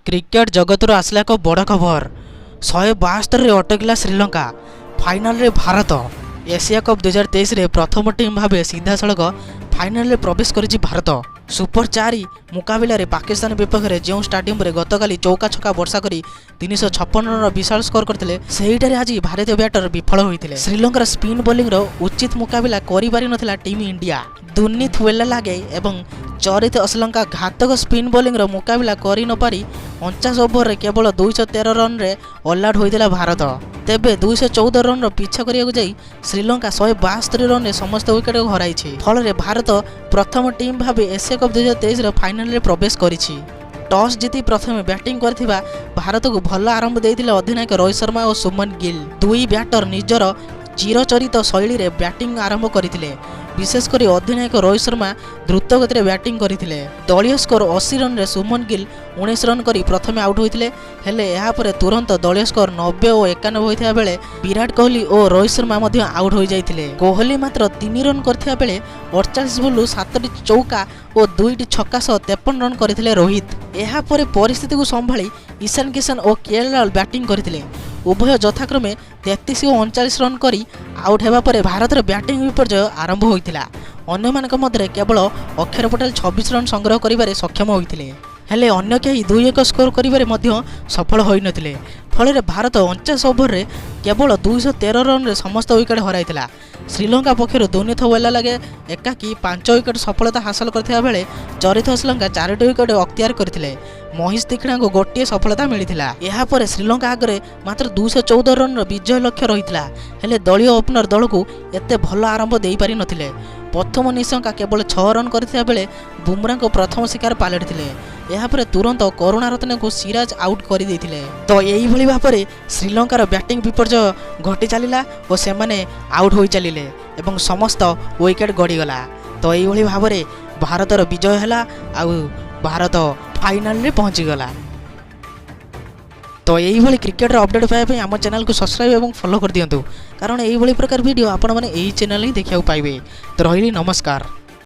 Cricket जगत आसला एक बड़ खबर 172 अटकिला श्रीलंका फाइनाल रे भारत एशिया कप 2023 रे प्रथम टीम भाव सीधा सड़क फाइनाल रे प्रवेश करिछि भारत। सुपर 4 मुकाबिला रे पाकिस्तान विपक्ष में जो स्टाडियम रे गतकाली चौका छक्का वर्षा करी 356 रन विशाल स्कोर करथिले सेहिटारे आज भारतीय बैटर विफल होइथिले। श्रीलंकार स्पिन बॉलिंग रो उचित मुकाबिला करि पारि नथिला टीम इंडिया। दुर्नीत वेला लागे एवं चरित अश्रीलंका घातक स्पिन बॉलिंग रो मुकाबिला करि न पारि 49 ओवर रे केवल 213 रन रे ऑल आउट होइथिला भारत। तेबे 214 रन रो पीछा करिया जाई श्रीलंका 172 रन रे समस्त विकेट को हराइछि। फल रे भारत प्रथम टीम भाबे एशिया कप 2023 रे फाइनल रे प्रवेश करिछि। टॉस जीति प्रथम बैटिंग करथिबा भारत को भल आरंभ देइथिले अधिनायक रोहित शर्मा और सुमन गिल। दुई बैटर निजर चिरचरित शैली रे बैटिंग आरंभ करथिले। विशेषकर अधिनायक रोहित शर्मा द्रुत गति में बैटिंग करथिले। दलीय स्कोर 80 रन रे सुमन गिल 19 रन करी प्रथमे आउट होइथिले। हेले एहा परे तुरंत दलीय स्कोर 90 और 91 होइथिया बेले विराट कोहली और रोहित शर्मा मध्य आउट हो जाइथिले। कोहली मात्र 3 रन करथिया बेले 48 बॉल 7टी चौका और 2टी छक्का सह 53 रन करथिले रोहित। एहा परे परिस्थिति को संभाली ईशान किशन और केएल राहुल बैटिंग करथिले। उभय यथाक्रमे 33 और 39 रन करी आउट हेबा परे भारतर बैटिंग विपर्जय आरंभ होइथिला। अन्य मानक मध्य केवल अक्षर पटेल 26 रन संग्रह करिबारे सक्षम होइथिले। हेले अन्य केही 2-1 स्कोर करिबारे मध्य सफल होई नथिले। फल भारत 49 ओवर रे केवल 213 रन रे समस्त विकेट हराइथिला। श्रीलंका पक्षर दुर्नीत वेला लगे एकाकी 5 विकेट सफलता हासिल करथिबा बेले चरित श्रीलंका 4टी विकेट अख्तियार करथिले। महेश तीक्ष्णा को गोटे सफलता मिलिथिला। एहा परे श्रीलंका आगरे मात्र 214 रन विजय लक्ष्य रहिथिला। हेले दलीय ओपनर दल को एते भल आरंभ देई पारि नथिले। प्रथम निशंका केवल 6 रन करथिबा बेले बुमरा को प्रथम शिकार पालटिथिले। एहा परे तुरंत करुणारत्न को सिराज आउट कर देथिले। तो एही भली भाबरे श्रीलंकार बैटिंग विपर्जय घटी चलिला और सेमाने आउट होई चलिले एवं समस्त विकेट गड़ी गला। तो एही भली भाबरे भारतर विजय हैला आ भारत फाइनल रे पहुंची गला। तो यही भली क्रिकेट अपडेट पाइबा आम चैनल को सब्सक्राइब और फॉलो कर दियंतु, कारण यही भली प्रकार वीडियो आपण माने एही चैनल ही देखिया पाइबे। तो रहिली नमस्कार।